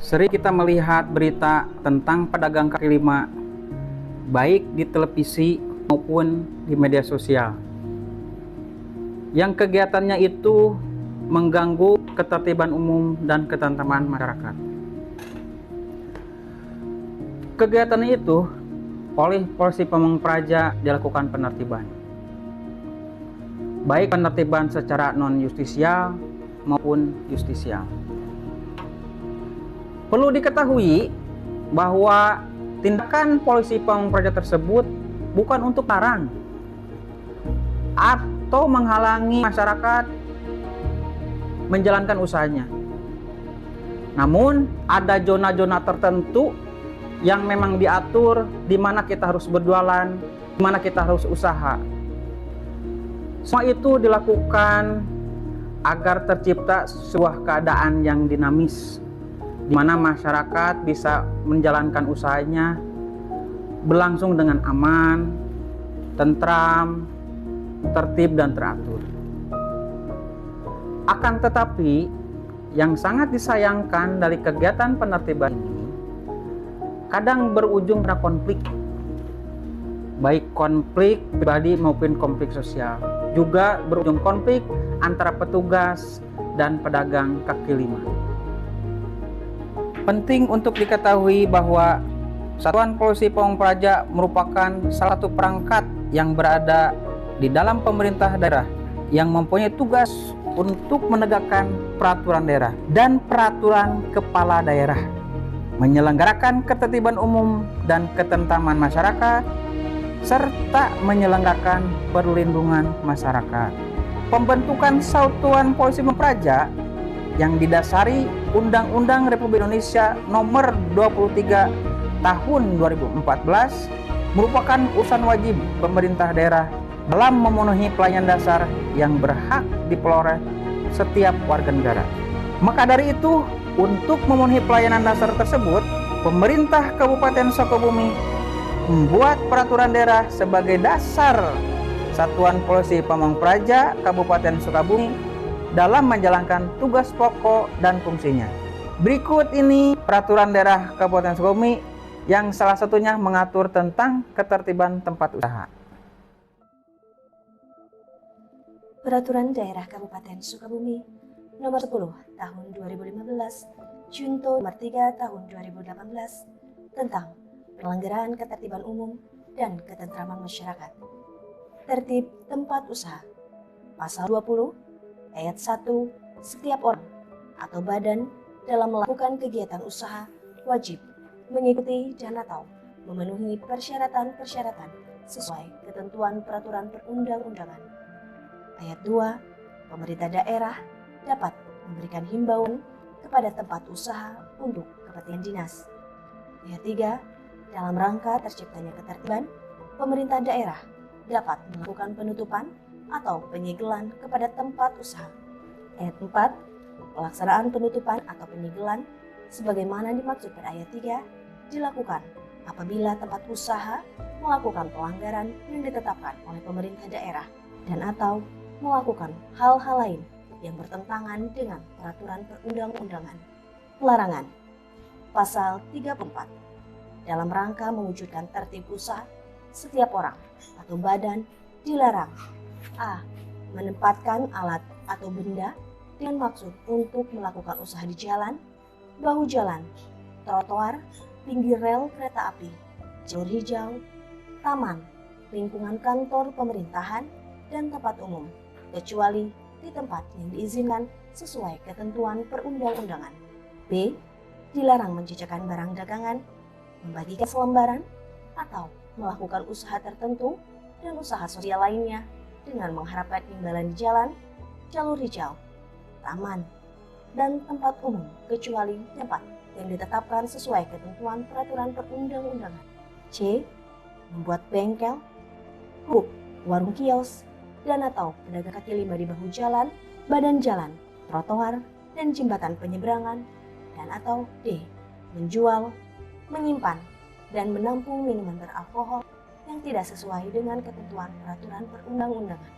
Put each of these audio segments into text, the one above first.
Sering kita melihat berita tentang pedagang kaki lima, baik di televisi maupun di media sosial, yang kegiatannya itu mengganggu ketertiban umum dan ketentraman masyarakat. Kegiatan itu oleh polisi Pamong Praja dilakukan penertiban, baik penertiban secara non-justisial maupun justisial. Perlu diketahui bahwa tindakan polisi Pamong Praja tersebut bukan untuk larang atau menghalangi masyarakat menjalankan usahanya. Namun ada zona-zona tertentu yang memang diatur di mana kita harus berjualan, di mana kita harus usaha. Semua itu dilakukan agar tercipta sebuah keadaan yang dinamis, di mana masyarakat bisa menjalankan usahanya berlangsung dengan aman, tentram, tertib dan teratur. Akan tetapi, yang sangat disayangkan dari kegiatan penertiban ini kadang berujung pada konflik, baik konflik pribadi maupun konflik sosial, juga berujung konflik antara petugas dan pedagang kaki lima. Penting untuk diketahui bahwa Satuan Polisi Pamong Praja merupakan salah satu perangkat yang berada di dalam pemerintah daerah yang mempunyai tugas untuk menegakkan peraturan daerah dan peraturan kepala daerah, menyelenggarakan ketertiban umum dan ketentraman masyarakat, serta menyelenggarakan perlindungan masyarakat. Pembentukan Satuan Polisi Pamong Praja yang didasari Undang-Undang Republik Indonesia Nomor 23 Tahun 2014 merupakan urusan wajib pemerintah daerah dalam memenuhi pelayanan dasar yang berhak diperoleh setiap warga negara. Maka dari itu, untuk memenuhi pelayanan dasar tersebut, pemerintah Kabupaten Sukabumi membuat peraturan daerah sebagai dasar Satuan Polisi Pamong Praja Kabupaten Sukabumi dalam menjalankan tugas pokok dan fungsinya. Berikut ini peraturan daerah Kabupaten Sukabumi yang salah satunya mengatur tentang ketertiban tempat usaha. Peraturan Daerah Kabupaten Sukabumi Nomor 10 Tahun 2015, Junto Nomor 3 Tahun 2018 tentang pelanggaran ketertiban umum dan ketentraman masyarakat. Tertib tempat usaha. Pasal 20 Ayat 1, setiap orang atau badan dalam melakukan kegiatan usaha wajib mengikuti dan atau memenuhi persyaratan-persyaratan sesuai ketentuan peraturan perundang-undangan. Ayat 2, pemerintah daerah dapat memberikan himbauan kepada tempat usaha untuk kepentingan dinas. Ayat 3, dalam rangka terciptanya ketertiban, pemerintah daerah dapat melakukan penutupan atau penyegelan kepada tempat usaha. Ayat 4, pelaksanaan penutupan atau penyegelan sebagaimana dimaksud pada ayat 3 dilakukan apabila tempat usaha melakukan pelanggaran yang ditetapkan oleh pemerintah daerah dan atau melakukan hal-hal lain yang bertentangan dengan peraturan perundang-undangan. Larangan. Pasal 34. Dalam rangka mewujudkan tertib usaha, setiap orang atau badan dilarang a. menempatkan alat atau benda dengan maksud untuk melakukan usaha di jalan, bahu jalan, trotoar, pinggir rel kereta api, jalur hijau, taman, lingkungan kantor pemerintahan, dan tempat umum, kecuali di tempat yang diizinkan sesuai ketentuan perundang-undangan. B. Dilarang menjajakan barang dagangan, membagikan selembaran, atau melakukan usaha tertentu dan usaha sosial lainnya dengan mengharapkan imbalan di jalan, jalur hijau, taman, dan tempat umum kecuali tempat yang ditetapkan sesuai ketentuan peraturan perundang-undangan. C. Membuat bengkel, hub, warung kios, dan atau pedagang kaki lima di bahu jalan, badan jalan, trotoar, dan jembatan penyeberangan, dan atau D. Menjual, menyimpan, dan menampung minuman beralkohol yang tidak sesuai dengan ketentuan peraturan perundang-undangan.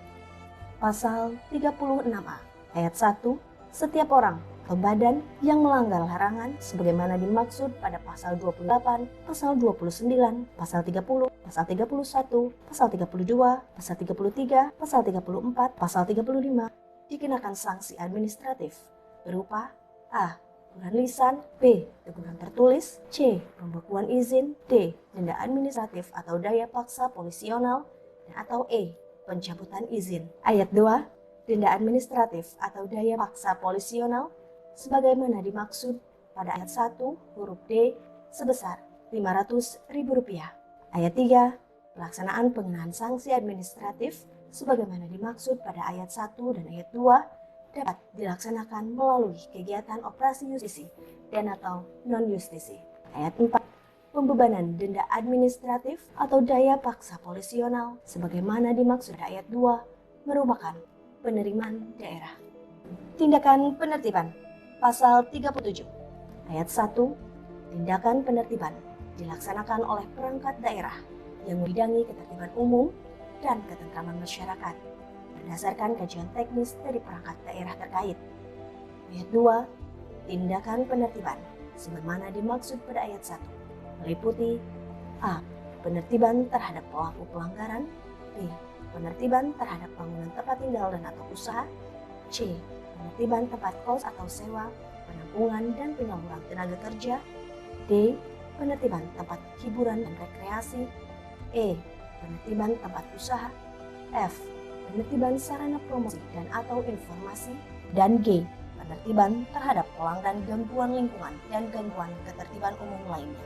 Pasal 36A, ayat 1, setiap orang atau badan yang melanggar larangan sebagaimana dimaksud pada pasal 28, pasal 29, pasal 30, pasal 31, pasal 32, pasal 33, pasal 34, pasal 35 dikenakan sanksi administratif berupa A. Teguran lisan, B. Teguran tertulis, C. Pembekuan izin, D. Denda administratif atau daya paksa polisional, dan atau E. Pencabutan izin. Ayat 2. Denda administratif atau daya paksa polisional sebagaimana dimaksud pada ayat 1 huruf D sebesar Rp500.000. Ayat 3. Pelaksanaan pengenaan sanksi administratif sebagaimana dimaksud pada ayat 1 dan ayat 2 dapat dilaksanakan melalui kegiatan operasi justisi dan atau non-justisi. Ayat 4. Pembebanan denda administratif atau daya paksa polisional sebagaimana dimaksud pada ayat 2 merupakan penerimaan daerah. Tindakan penertiban. Pasal 37. Ayat 1. Tindakan penertiban dilaksanakan oleh perangkat daerah yang membidangi ketertiban umum dan ketentraman masyarakat berdasarkan kajian teknis dari perangkat daerah terkait. Ayat 2. Tindakan penertiban sebagaimana dimaksud pada ayat 1 meliputi A. Penertiban terhadap pelaku pelanggaran, B. Penertiban terhadap bangunan tempat tinggal dan atau usaha, C. Penertiban tempat kos atau sewa, penampungan dan penyaluran tenaga kerja, D. Penertiban tempat hiburan dan rekreasi, E. Penertiban tempat usaha, F. Penertiban sarana promosi dan atau informasi, dan G. Penertiban terhadap pelanggaran gangguan lingkungan dan gangguan ketertiban umum lainnya.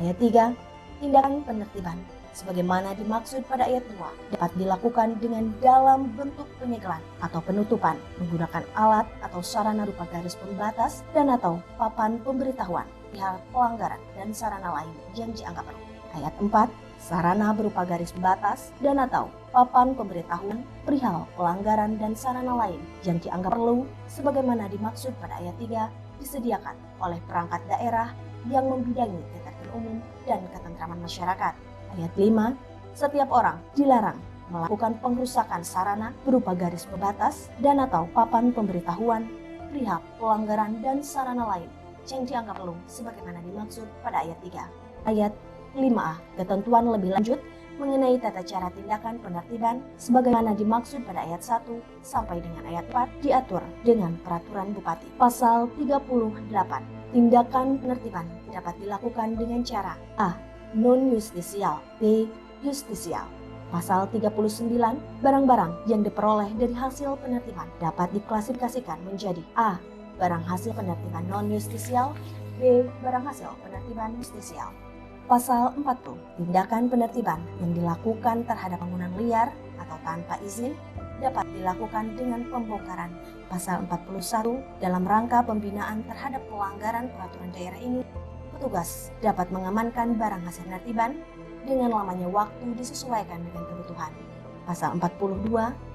Ayat 3. Tindakan penertiban sebagaimana dimaksud pada ayat 2 dapat dilakukan dengan dalam bentuk penyegelan atau penutupan menggunakan alat atau sarana berupa garis pembatas dan atau papan pemberitahuan perihal pelanggaran dan sarana lain yang dianggap perlu. Ayat 4. Sarana berupa garis pembatas dan atau papan pemberitahuan perihal pelanggaran dan sarana lain yang dianggap perlu sebagaimana dimaksud pada ayat 3 disediakan oleh perangkat daerah yang membidangi ketertiban umum dan ketentraman masyarakat. Ayat 5. Setiap orang dilarang melakukan pengrusakan sarana berupa garis pembatas dan atau papan pemberitahuan perihal pelanggaran dan sarana lain yang dianggap perlu sebagaimana dimaksud pada ayat 3. Ayat 5a. Ketentuan lebih lanjut mengenai tata cara tindakan penertiban sebagaimana dimaksud pada ayat 1 sampai dengan ayat 4 diatur dengan peraturan Bupati. Pasal 38. Tindakan penertiban dapat dilakukan dengan cara A. Non-justisial, B. Justisial. Pasal 39. Barang-barang yang diperoleh dari hasil penertiban dapat diklasifikasikan menjadi A. Barang hasil penertiban non-justisial, B. Barang hasil penertiban justisial. Pasal 40. Tindakan penertiban yang dilakukan terhadap bangunan liar atau tanpa izin dapat dilakukan dengan pembongkaran. Pasal 41. Dalam rangka pembinaan terhadap pelanggaran peraturan daerah ini, petugas dapat mengamankan barang hasil penertiban dengan lamanya waktu disesuaikan dengan kebutuhan. Pasal 42.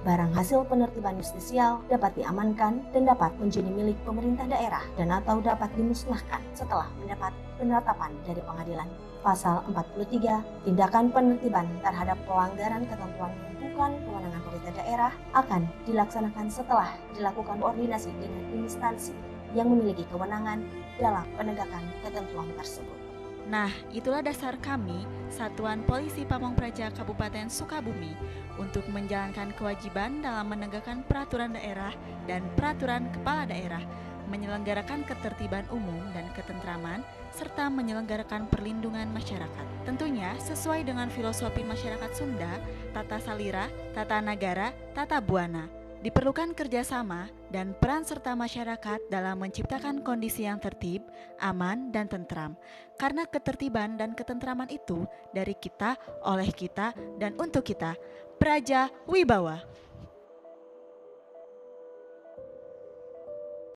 Barang hasil penertiban justisial dapat diamankan dan dapat menjadi milik pemerintah daerah dan atau dapat dimusnahkan setelah mendapat penetapan dari pengadilan. Pasal 43. Tindakan penertiban terhadap pelanggaran ketentuan yang bukan kewenangan pemerintah daerah akan dilaksanakan setelah dilakukan koordinasi dengan instansi yang memiliki kewenangan dalam penegakan ketentuan tersebut. Nah, itulah dasar kami, Satuan Polisi Pamong Praja Kabupaten Sukabumi, untuk menjalankan kewajiban dalam menegakkan peraturan daerah dan peraturan kepala daerah, menyelenggarakan ketertiban umum dan ketentraman, serta menyelenggarakan perlindungan masyarakat. Tentunya sesuai dengan filosofi masyarakat Sunda, tata salira, tata nagara, tata buana. Diperlukan kerjasama dan peran serta masyarakat dalam menciptakan kondisi yang tertib, aman, dan tentram. Karena ketertiban dan ketentraman itu dari kita, oleh kita, dan untuk kita. Praja Wibawa.